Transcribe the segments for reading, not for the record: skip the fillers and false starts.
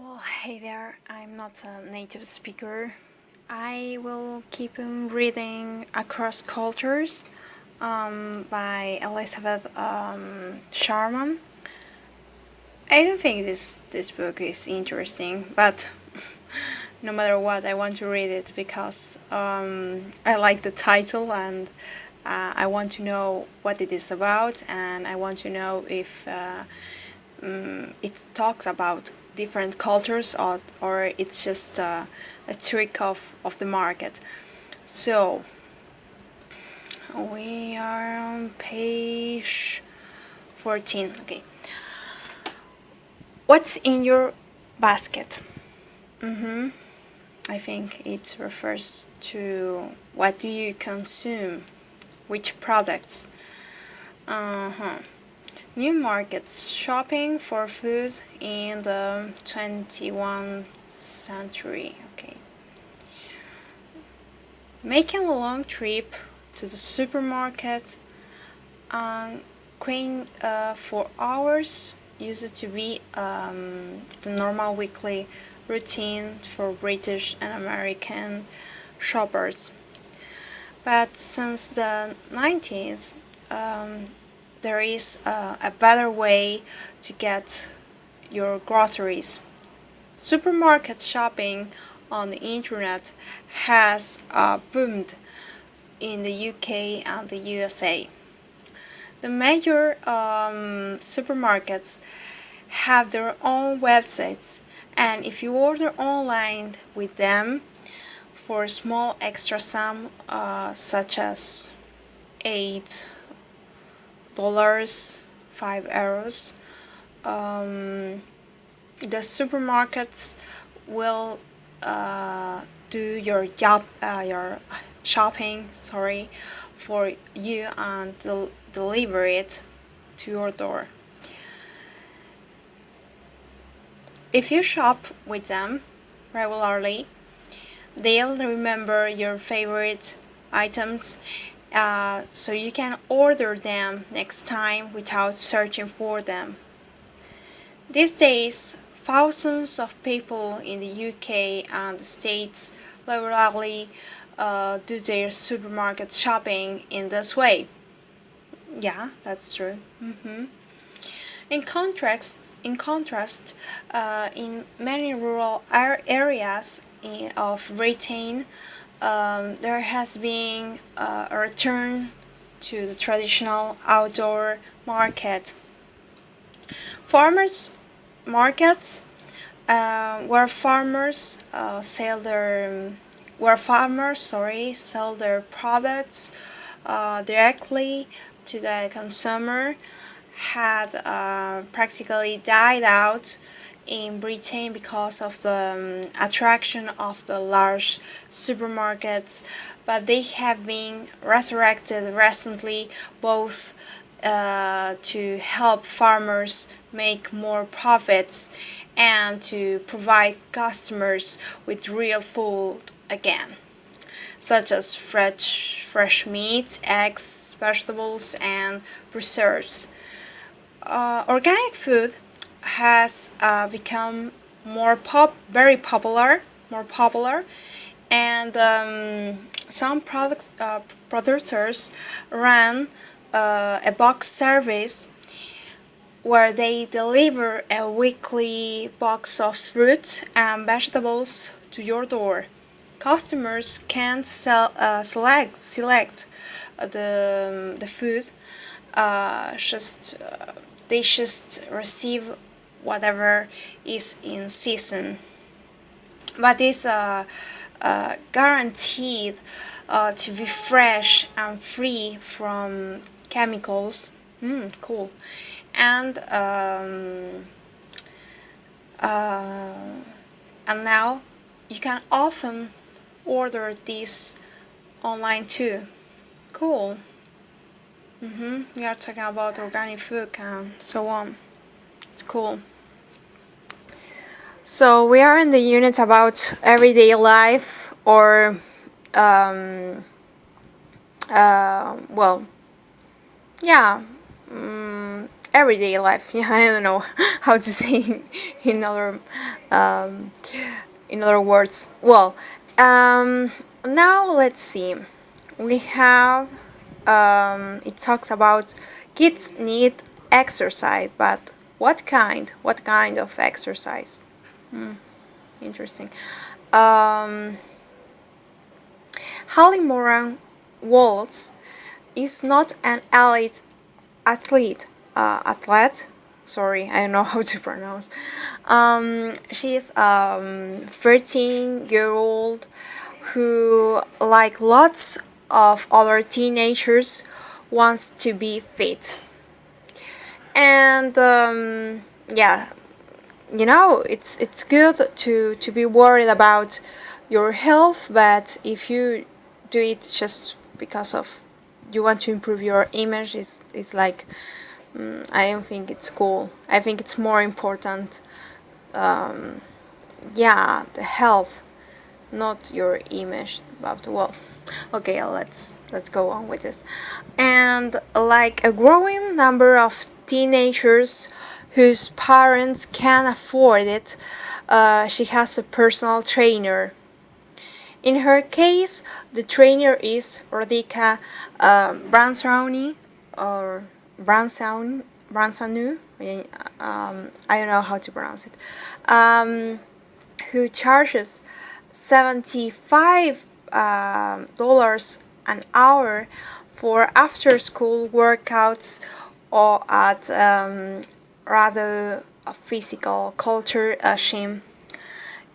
Well, hey there, I'm not a native speaker. I will keep reading Across Cultures by Elizabeth Sharman. I don't think this book is interesting, but no matter what, I want to read it because I like the title and I want to know what it is about, and I want to know if it talks about different cultures or it's just a trick of the market. So we are on page 14. Okay. What's in your basket? Mm-hmm. I think it refers to what do you consume, which products. Uh-huh. New markets, shopping for food in the 21st century. Okay. Making a long trip to the supermarket and queuing for hours used to be the normal weekly routine for British and American shoppers. But since the 90s, there is a better way to get your groceries. Supermarket shopping on the internet has boomed in the UK and the USA. The major supermarkets have their own websites, and if you order online with them for a small extra sum, such as $8, €5, the supermarkets will do your shopping, for you and deliver it to your door. If you shop with them regularly, they'll remember your favorite items, so you can order them next time without searching for them. These days, thousands of people in the UK and the States regularly do their supermarket shopping in this way. Yeah, that's true. In many rural areas of Britain, there has been a return to the traditional outdoor market. Farmers markets, where farmers sell their products directly to the consumer, had practically died out in Britain because of the attraction of the large supermarkets, but they have been resurrected recently, both to help farmers make more profits and to provide customers with real food again, such as fresh meat, eggs, vegetables, and preserves. Organic food has become more popular, and some producers ran a box service where they deliver a weekly box of fruit and vegetables to your door. Customers can select the food. Just they just receive whatever is in season, but it's guaranteed to be fresh and free from chemicals. Cool. And uh, and now you can often order these online too. Cool. We are talking about organic food and so on. It's cool. So we are in the unit about everyday life, or um, well, yeah, everyday life. Yeah, I don't know how to say in other um, in other words. Well, now let's see. We have it talks about kids need exercise, but what kind? What kind of exercise? Interesting. Um, Holly Moran Waltz is not an elite athlete. Sorry, I don't know how to pronounce. She is 13-year-old who, like lots of other teenagers, wants to be fit. And yeah, it's good to be worried about your health, but if you do it just because of you want to improve your image, it's like I don't think it's cool. I think it's more important, yeah, the health, not your image. But well, okay, let's go on with this. And like a growing number of teenagers whose parents can afford it, she has a personal trainer. In her case, the trainer is Radhika Bransoni or Bransanu. I don't know how to pronounce it. Who charges $75 an hour for after-school workouts or at rather a physical culture gym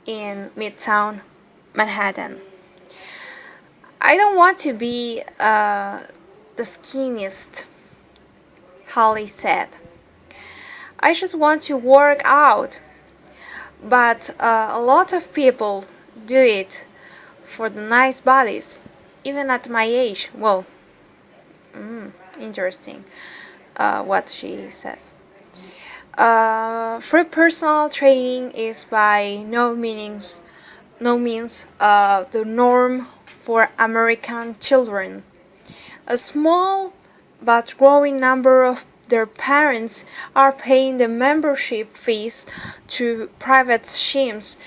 in Midtown Manhattan. I don't want to be the skinniest, Holly said. I just want to work out. But a lot of people do it for the nice bodies, even at my age. Well, interesting what she says. Free personal training is by no means the norm for American children. A small but growing number of their parents are paying the membership fees to private gyms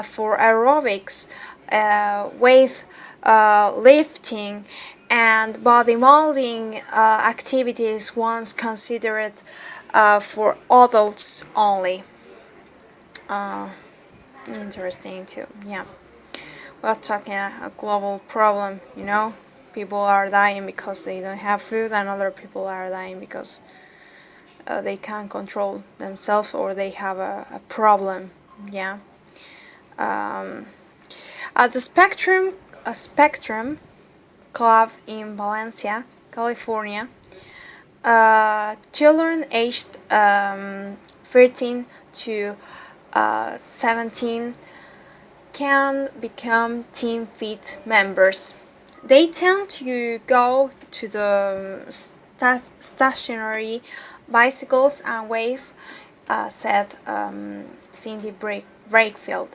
for aerobics, weight lifting, and body molding activities once considered for adults only. Uh, Interesting too, yeah. We're talking a global problem, you know? People are dying because they don't have food, and other people are dying because they can't control themselves or they have a problem, yeah. Um, at the Spectrum Club in Valencia, California, children aged 13 to 17 can become Team Fit members. They tend to go to the stationary bicycles and weights, said Cindy Brakefield,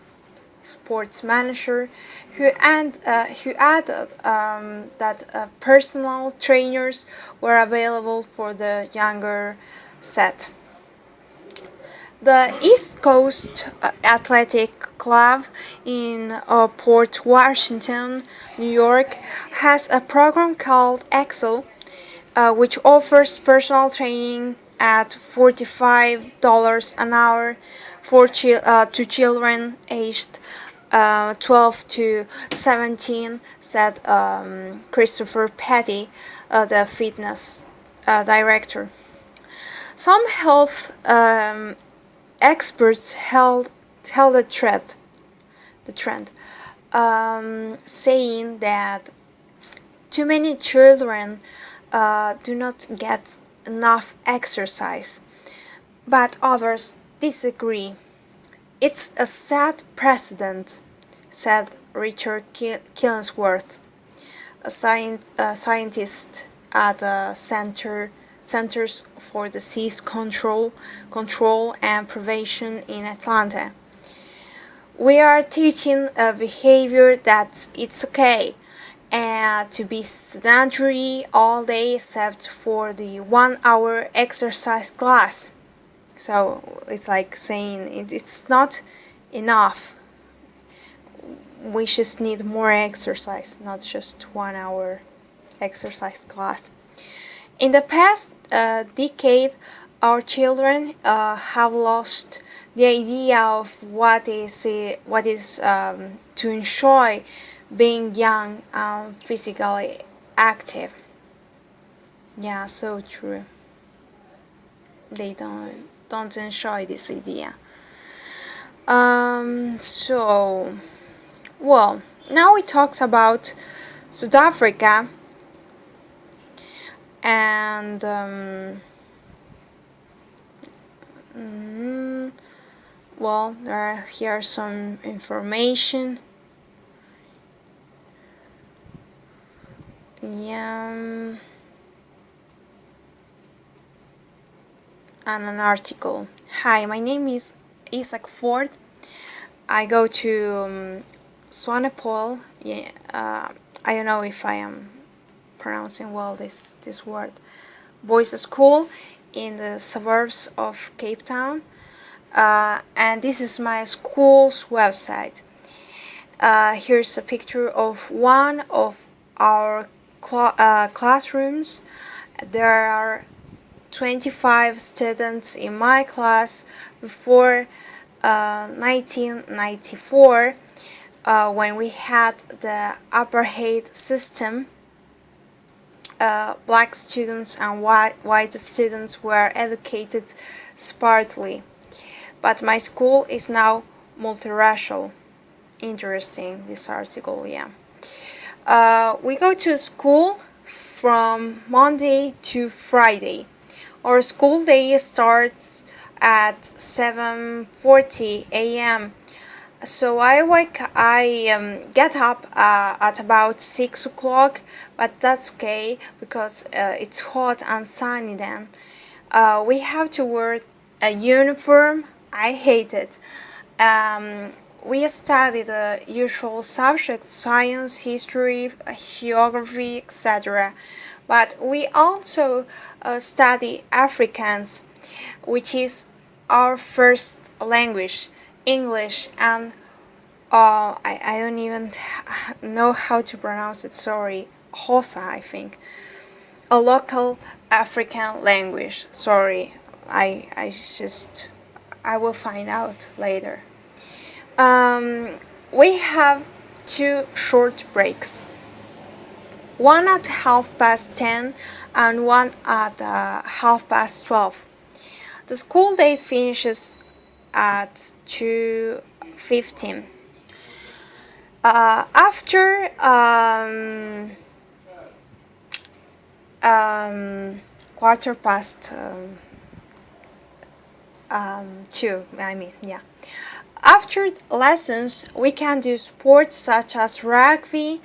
sports manager, who added that personal trainers were available for the younger set. The East Coast Athletic Club in Port Washington, New York, has a program called Excel, which offers personal training at $45 an hour to children aged 12 to 17, said Christopher Petty, the fitness director. Some health experts held the trend, saying that too many children do not get enough exercise, but others disagree. It's a sad precedent, said Richard Killingsworth, a scientist at the Centers for Disease Control and Prevention in Atlanta. We are teaching a behavior that it's okay, and to be sedentary all day except for the 1 hour exercise class. So it's like saying it's not enough. We just need more exercise, not just 1 hour exercise class. In the past decade, our children have lost the idea of what is to enjoy being young and physically active. Yeah, so true. They don't enjoy this idea. So well, now we talked about South Africa and well, here some information. Yeah, and an article. Hi, my name is Isaac Ford. I go to Swanepoel. Yeah, I don't know if I am pronouncing well this word. Boys School in the suburbs of Cape Town. And this is my school's website. Here's a picture of one of our classrooms. There are 25 students in my class before 1994, when we had the apartheid system. Black students and white students were educated separately, but my school is now multiracial. Interesting, this article, yeah. We go to school from Monday to Friday. Our school day starts at 7:40 a.m. So I get up at about 6 o'clock, but that's okay because it's hot and sunny then. We have to wear a uniform. I hate it. We study the usual subjects: science, history, geography, etc. But we also study Afrikaans, which is our first language, English, and I don't even know how to pronounce it, sorry, Xhosa, I think. A local African language, sorry, I will find out later. We have two short breaks, one at 10:30 and one at 12:30. The school day finishes at 2:15. After 2, I mean, yeah. After lessons, we can do sports such as rugby,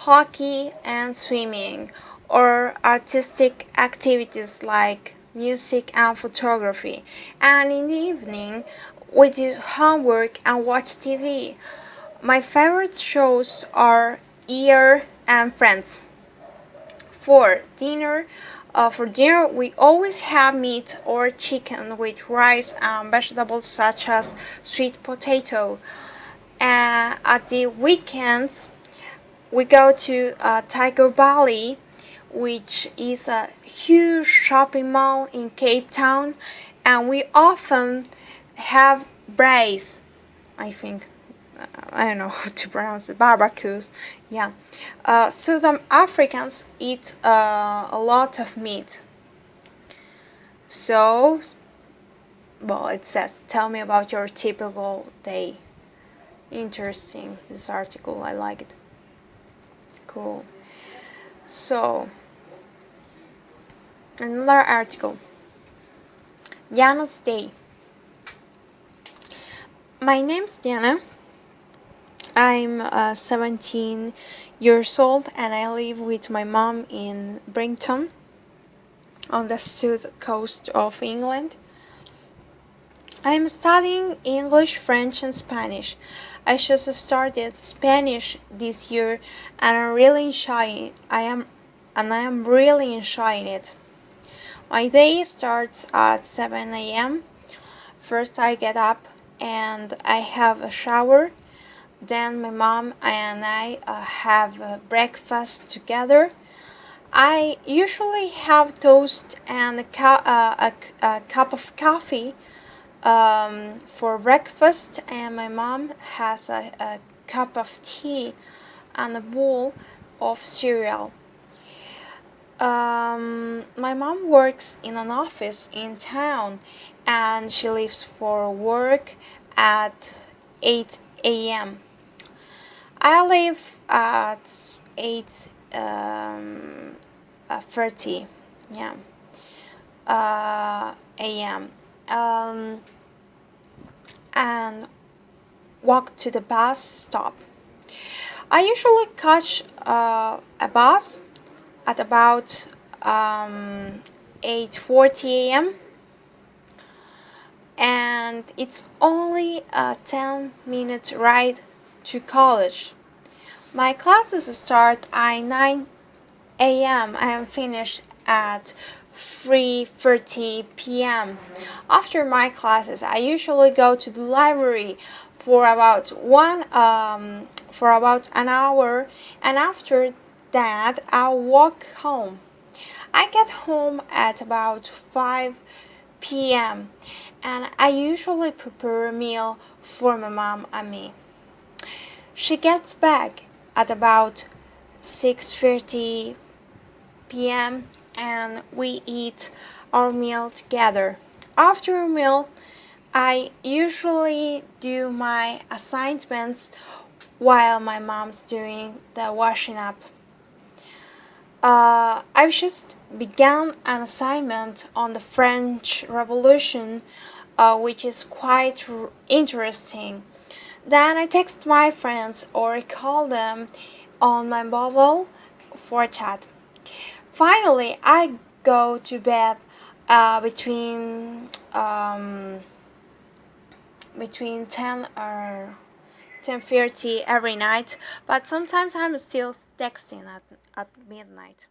hockey, and swimming, or artistic activities like music and photography. And in the evening, we do homework and watch TV. My favorite shows are Ear and Friends. For dinner, we always have meat or chicken with rice and vegetables such as sweet potato. At the weekends, we go to Tiger Valley, which is a huge shopping mall in Cape Town, and we often have braais, I think. I don't know how to pronounce it, barbecues, yeah. Southern Africans eat a lot of meat. So, well, it says, tell me about your typical day. Interesting, this article, I like it. Cool. So, another article. Diana's Day. My name's Diana. I'm 17 years old and I live with my mom in Brington on the south coast of England. I'm studying English, French, and Spanish. I just started Spanish this year, and I'm really enjoying. I am really enjoying it. My day starts at 7 a.m. First, I get up and I have a shower. Then my mom and I have breakfast together. I usually have toast and a cup of coffee for breakfast, and my mom has a cup of tea and a bowl of cereal. My mom works in an office in town, and she leaves for work at 8 a.m. I leave at 8 30, yeah, a.m. Um, and walk to the bus stop. I usually catch a bus at about 8:40 a.m. and it's only a 10-minute ride to college. My classes start at 9 a.m. and finish at 3:30 p.m. After my classes, I usually go to the library for about an hour, and after that, I'll walk home. I get home at about 5 p.m. and I usually prepare a meal for my mom and me. She gets back at about 6:30 p.m. and we eat our meal together. After a meal, I usually do my assignments while my mom's doing the washing up. I've just begun an assignment on the French Revolution, which is quite interesting. Then I text my friends or call them on my mobile for chat. Finally, I go to bed between 10 or 10:30 every night, but sometimes I'm still texting at midnight.